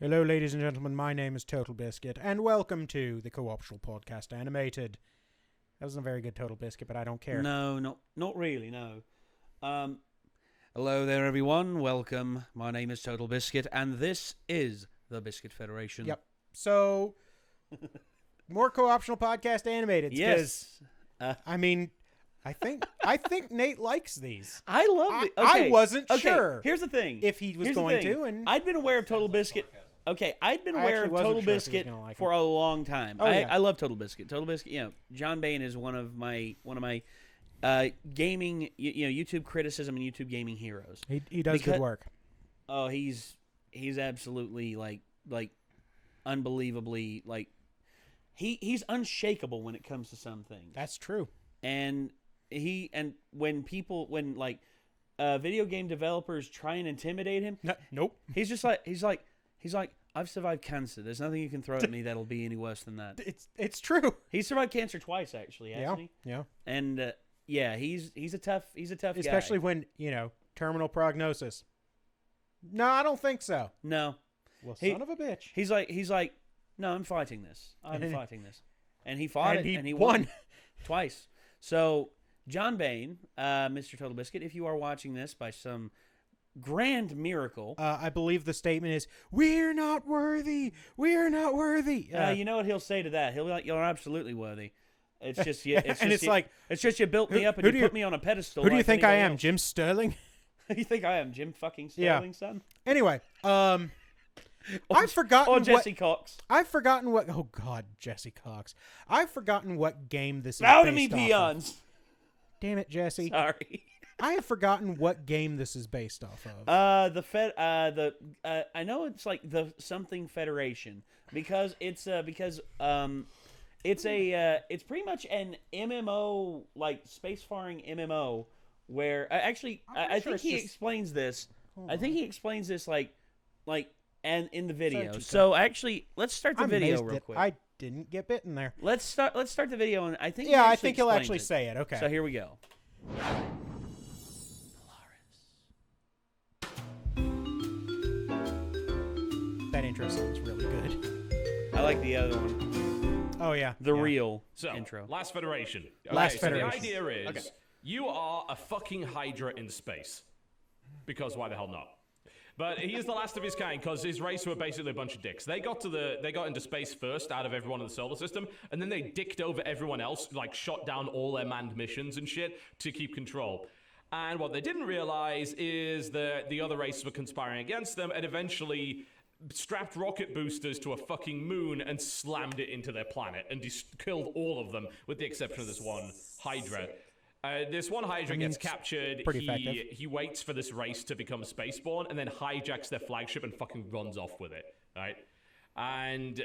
Hello, ladies and gentlemen. My name is Total Biscuit, and welcome to the Co-optional Podcast Animated. That wasn't a very good Total Biscuit, but I don't care. No, not really, no. Hello there, everyone. Welcome. My name is Total Biscuit, and this is the Biscuit Federation. Yep. So, more Co-optional Podcast Animated. Yes. I think Nate likes these. I love it. I wasn't sure. Here's the thing. If he was going to, and I'd been aware of Total Biscuit. Okay, I'd been aware of Total Biscuit for a long time. Oh, yeah. I love Total Biscuit. Total Biscuit, John Bain is one of my gaming, YouTube criticism and YouTube gaming heroes. he does good work. Oh, he's absolutely like unbelievably he's unshakable when it comes to some things. That's true. And when video game developers try and intimidate him, Nope. he's like I've survived cancer. There's nothing you can throw at me that'll be any worse than that. It's true. He's survived cancer twice, actually, hasn't he? Yeah. And he's a tough guy. Especially when terminal prognosis. No, I don't think so. No. Well, son of a bitch. He's like, no, I'm fighting this. I'm fighting this. And he fought And it, he and he won. twice. So, John Bain, Mr. Total Biscuit, if you are watching this by some grand miracle, I believe the statement is, "We're not worthy. We're not worthy." you know what he'll say to that? He'll be like, "You're absolutely worthy. It's just you. And it's just you built me up and you put me on a pedestal. Who do you like think I anybody am, else." Jim Sterling? You think I am Jim fucking Sterling, son? Anyway, I've forgotten Or Jesse Cox. I've forgotten what. Oh God, Jesse Cox. I've forgotten what game this is Bow to based me, off of. peons. Damn it, Jesse. Sorry. I have forgotten what game this is based off of. I know it's like the something Federation because it's pretty much an MMO, like spacefaring MMO, where I think he explains this. I think he explains this and in the video. So actually, let's start the video real quick. I didn't get bitten there. Let's start the video, and I think I think he'll actually say it. Okay. So here we go. That intro sounds really good. I like the other one. Oh yeah. The real So, intro. Last Federation. Last So Federation. the idea is you are a fucking Hydra in space. Because why the hell not? But he is the last of his kind because his race were basically a bunch of dicks. They got into space first out of everyone in the solar system, and then they dicked over everyone else, like shot down all their manned missions and shit to keep control. And what they didn't realize is that the other races were conspiring against them and eventually strapped rocket boosters to a fucking moon and slammed it into their planet and killed all of them with the exception of this one Hydra. This one Hydra gets captured. He waits for this race to become spaceborne and then hijacks their flagship and fucking runs off with it, right? And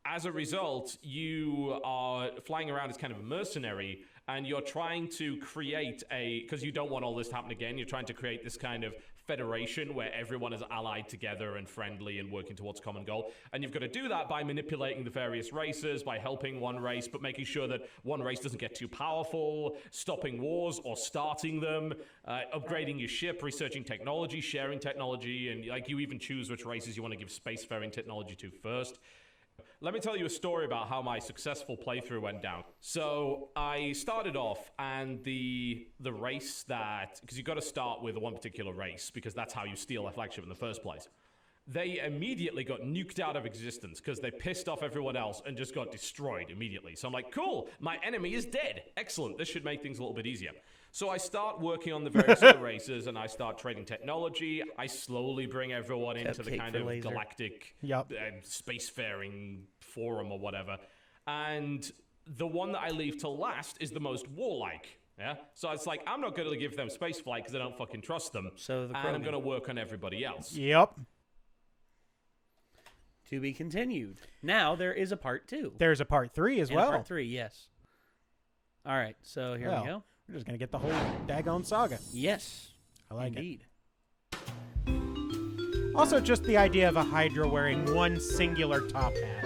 as a result, you are flying around as kind of a mercenary and you're trying to create because you don't want all this to happen again, you're trying to create this kind of federation where everyone is allied together and friendly and working towards a common goal. And you've got to do that by manipulating the various races, by helping one race, but making sure that one race doesn't get too powerful, stopping wars or starting them, upgrading your ship, researching technology, sharing technology, and you even choose which races you want to give spacefaring technology to first. Let me tell you a story about how my successful playthrough went down. So I started off, and the race because you've got to start with one particular race, because that's how you steal a flagship in the first place. They immediately got nuked out of existence because they pissed off everyone else and just got destroyed immediately. So I'm like, cool, my enemy is dead. Excellent, this should make things a little bit easier. So I start working on the various other races, and I start trading technology. I slowly bring everyone into the kind of galactic spacefaring forum or whatever. And the one that I leave to last is the most warlike. Yeah, so it's like, I'm not going to give them spaceflight because I don't fucking trust them. And I'm going to work on everybody else. Yep. To be continued. Now there is a part 2. There's a part 3 as well. Part 3, yes. All right, so here we go. We're just gonna get the whole daggone saga. Yes, I like indeed. it. Also, just the idea of a Hydra wearing one singular top hat.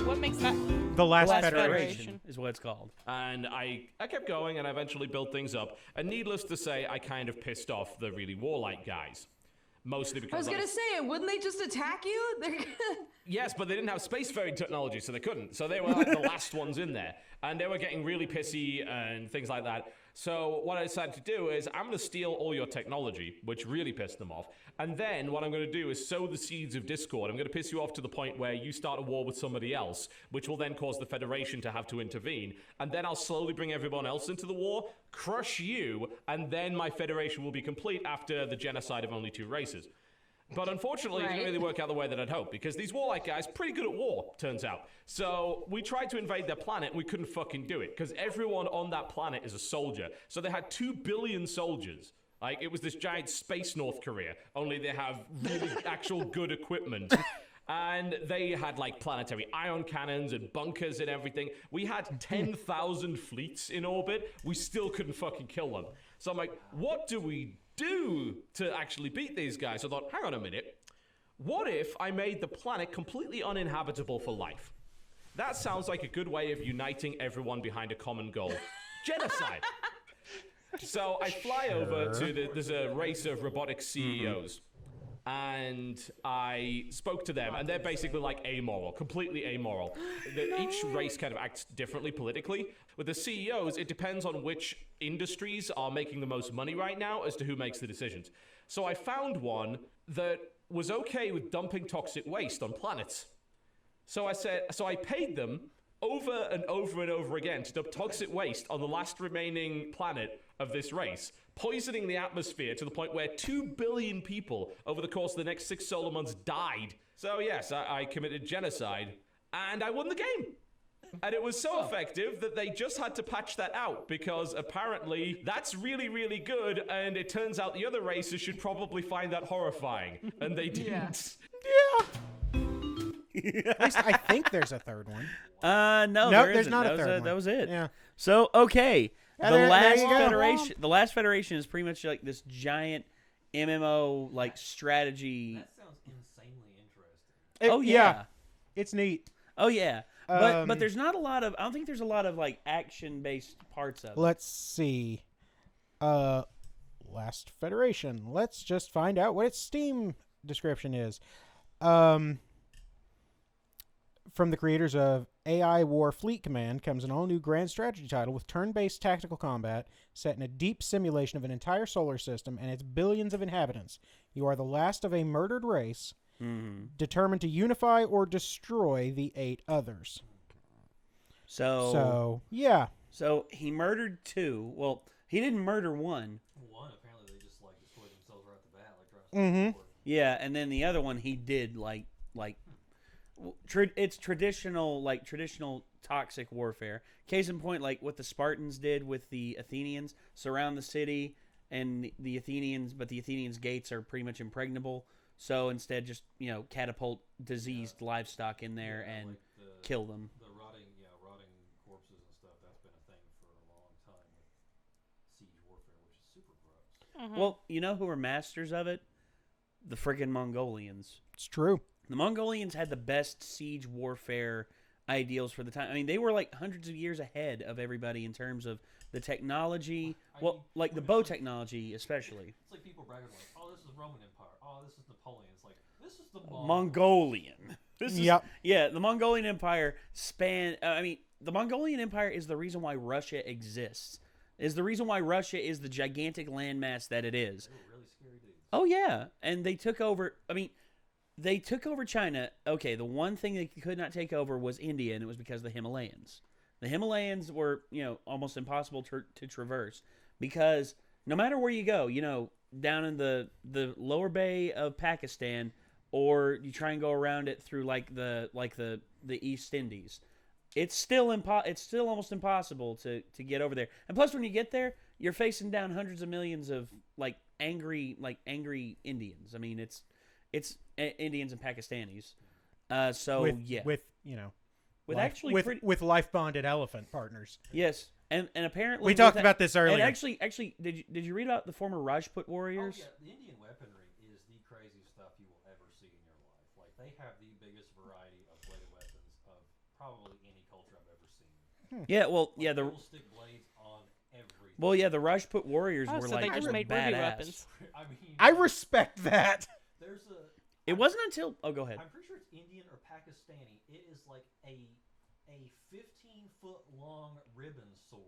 What makes that? The Last Federation is what it's called. And I kept going, and I eventually built things up. And needless to say, I kind of pissed off the really warlike guys. mostly because I was gonna say, wouldn't they just attack you? They're gonna... Yes, but they didn't have spacefaring technology, so they couldn't. So they were like the last ones in there. And they were getting really pissy and things like that. So what I decided to do is I'm going to steal all your technology, which really pissed them off. And then what I'm going to do is sow the seeds of discord. I'm going to piss you off to the point where you start a war with somebody else, which will then cause the Federation to have to intervene. And then I'll slowly bring everyone else into the war, crush you, and then my Federation will be complete after the genocide of only 2 races. But unfortunately, it didn't really work out the way that I'd hoped, because these warlike guys pretty good at war, turns out. So we tried to invade their planet, and we couldn't fucking do it, because everyone on that planet is a soldier. So they had 2 billion soldiers. Like, it was this giant space North Korea, only they have really actual good equipment. And they had, like, planetary ion cannons and bunkers and everything. We had 10,000 fleets in orbit. We still couldn't fucking kill them. So I'm like, what do we do to actually beat these guys? I thought, hang on a minute. What if I made the planet completely uninhabitable for life? That sounds like a good way of uniting everyone behind a common goal. Genocide. So I fly over to there's a race of robotic CEOs. And I spoke to them, and they're basically like amoral, completely amoral. Each race kind of acts differently politically. With the CEOs, it depends on which industries are making the most money right now as to who makes the decisions. So I found one that was okay with dumping toxic waste on planets. So I paid them over and over and over again to dump toxic waste on the last remaining planet of this race, poisoning the atmosphere to the point where 2 billion people over the course of the next 6 solar months died. So yes, I committed genocide, and I won the game. And it was so effective that they just had to patch that out, because apparently that's really, really good, and it turns out the other races should probably find that horrifying, and they didn't. At least I think there's a third one. No, there's not a third one. That was it. Yeah. So, okay. There you go. The last Federation is pretty much like this giant MMO like strategy. That sounds insanely interesting. It's neat. Oh yeah. But there's not a lot of, I don't think there's a lot of like action based parts of it. Let's see. Last Federation. Let's just find out what its Steam description is. From the creators of AI War Fleet Command comes an all-new grand strategy title with turn-based tactical combat set in a deep simulation of an entire solar system and its billions of inhabitants. You are the last of a murdered race, determined to unify or destroy the 8 others. So yeah. So he murdered 2. Well, he didn't murder 1. One, apparently they just like destroyed themselves right off the bat, like Jurassic Park. Yeah, and then the other one he did it's traditional toxic warfare. Case in point, like what the Spartans did with the Athenians, surround the city and the Athenians, but the Athenians' gates are pretty much impregnable. So instead, just catapult diseased livestock in there and like kill them. The rotting corpses and stuff. That's been a thing for a long time with siege warfare, which is super gross. Well, you know who are masters of it? The friggin' Mongolians. It's true. The Mongolians had the best siege warfare ideals for the time. I mean, they were like hundreds of years ahead of everybody in terms of the technology. Like the bow technology, especially. It's like people bragging like, "Oh, this is the Roman Empire. Oh, this is Napoleon." It's like, this is the Mongolian. Yep. The Mongolian Empire the Mongolian Empire is the reason why Russia exists. Is the reason why Russia is the gigantic landmass that it is. They were really scary dudes. Oh yeah, and they took over. They took over China. Okay, the one thing they could not take over was India, and it was because of the Himalayas. The Himalayas were, almost impossible to traverse, because no matter where you go, down in the lower bay of Pakistan, or you try and go around it through the East Indies, it's still almost impossible to get over there. And plus, when you get there, you're facing down hundreds of millions of angry Indians. I mean, it's Indians and Pakistanis. With life bonded elephant partners. Yes, and apparently we talked about this earlier. And actually, did you read about the former Rajput warriors? Oh, yeah. The Indian weaponry is the craziest stuff you will ever see in your life. Like, they have the biggest variety of bladed weapons of probably any culture I've ever seen. Yeah, well, They will stick blades on everything. everything. Well, yeah, the Rajput warriors Oh, were so like they just made badass. ruby weapons. I mean, I respect that. there's a. It wasn't until go ahead. I'm pretty sure it's Indian or Pakistani. It is like a 15-foot long ribbon sword.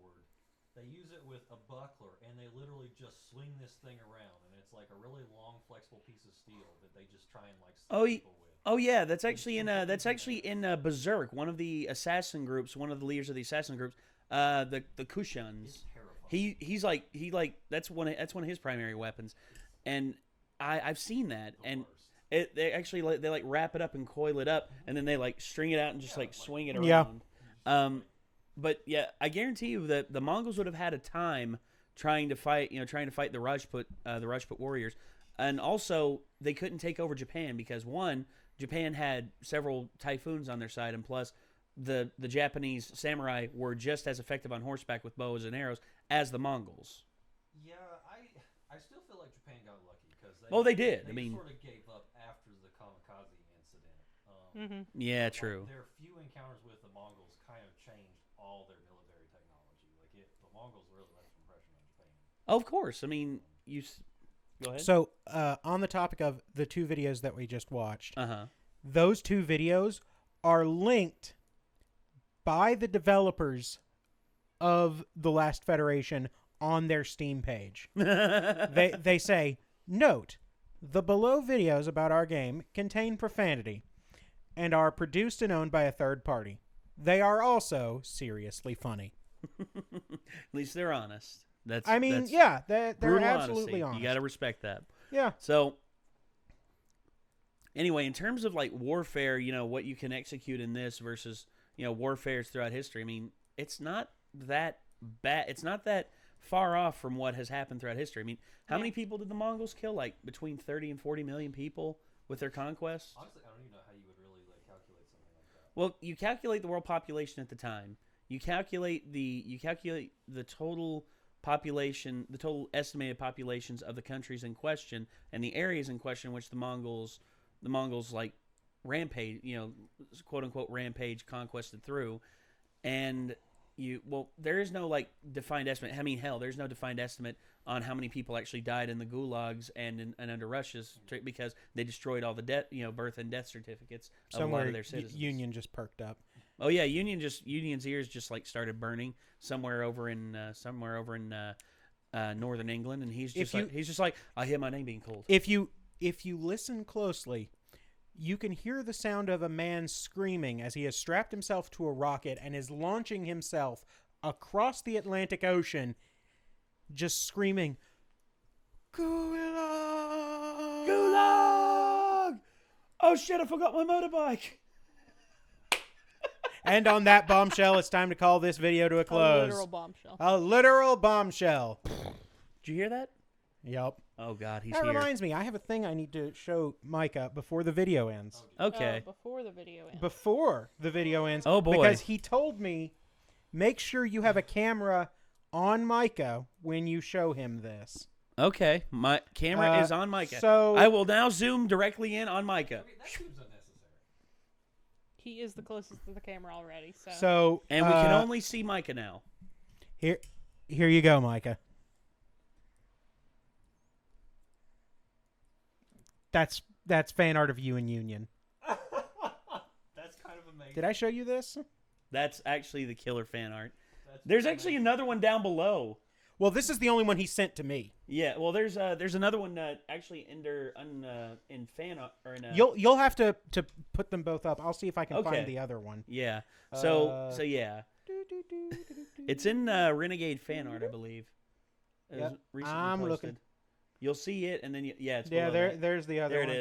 They use it with a buckler, and they literally just swing this thing around, and it's like a really long, flexible piece of steel that they just try and like stick people with. Oh yeah, that's actually in Berserk, one of the assassin groups, one of the leaders of the assassin groups, the Kushans. It's terrifying. He's like that's one of his primary weapons, and I've seen that, and they actually they like wrap it up and coil it up, and then they like string it out and just like swing it around. Yeah. But yeah, I guarantee you that the Mongols would have had a time trying to fight the Rajput warriors, and also they couldn't take over Japan because one, Japan had several typhoons on their side, and plus the Japanese samurai were just as effective on horseback with bows and arrows as the Mongols. Yeah, I still feel like Japan got lucky because They did. They I mean, sort of gave up after the kamikaze incident. yeah, true. Their few encounters with the Mongols kind of changed all their military technology. The Mongols really left an impression on Japan. Of course. I mean, go ahead. So, on the topic of the two videos that we just watched, Uh-huh. those two videos are linked by the developers of The Last Federation on their Steam page. They say, note, the below videos about our game contain profanity and are produced and owned by a third party. They are also seriously funny. At least they're honest. They're brutal absolutely honesty. honest. You got to respect that. Yeah. So, anyway, in terms of like warfare, what you can execute in this versus warfares throughout history. I mean, it's not that bad. It's not that far off from what has happened throughout history. I mean, how many people did the Mongols kill? Like between 30 and 40 million people with their conquests. Honestly, I don't even know how you would really calculate something like that. Well, you calculate the world population at the time. You calculate the total population, the total estimated populations of the countries in question and the areas in question which the Mongols like rampage, quote unquote rampage conquested through, and there is no like defined estimate. I mean, hell, there's no defined estimate on how many people actually died in the gulags and under Russia's because they destroyed all the birth and death certificates of a lot of their citizens. Union just perked up. Oh yeah, Union's ears just like started burning somewhere over in northern England, and he's just like I hear my name being called. If you listen closely, you can hear the sound of a man screaming as he has strapped himself to a rocket and is launching himself across the Atlantic Ocean, just screaming, "Gulag! Gulag! Oh shit! I forgot my motorbike." And on that bombshell, it's time to call this video to a close. A literal bombshell. A literal bombshell. Did you hear that? Yep. Oh god, he's That here. reminds me, I have a thing I need to show Micah before the video ends. Okay. Before the video ends. Before the video ends. Oh, boy. Because he told me, make sure you have a camera on Micah when you show him this. Okay. My camera is on Micah. So I will now zoom directly in on Micah. I mean, that seems unnecessary. He is the closest to the camera already, so. So And we can only see Micah now. here you go, Micah. That's fan art of you and Union. That's kind of amazing. Did I show you this? That's actually the killer fan art. That's There's actually another one down below. Well, this is the only one he sent to me. Yeah, well, there's another one actually in fan art. Or in, You'll have to put them both up. I'll see if I can Okay. find the other one. Yeah. So yeah, it's in Renegade fan art, I believe. It was Yep. recently I'm posted. looking. You'll see it, and then it's Yeah, below that. there's the other There one.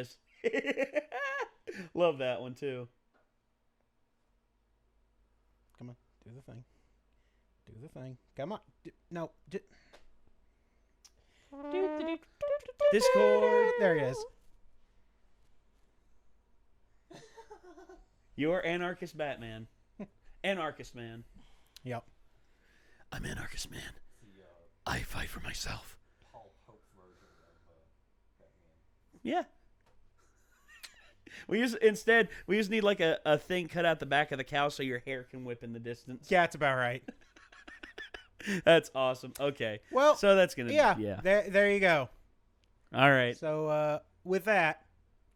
it is. Love that one too. Come on, do the thing. Do the thing. Come on. No. Discord. There it is. You're Anarchist Batman. Anarchist Man. Yep. I'm Anarchist Man. the I fight for myself. Paul Hope version of Batman. Yeah. We just need like a thing cut out the back of the cow so your hair can whip in the distance. Yeah, it's about right. That's awesome. Okay. Well, so that's gonna. Yeah. There you go. All right. So with that,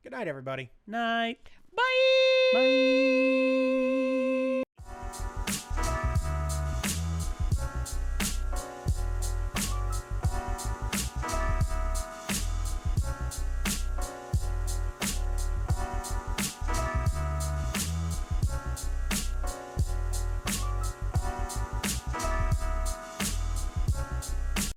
good night, everybody. Night. Bye. Bye.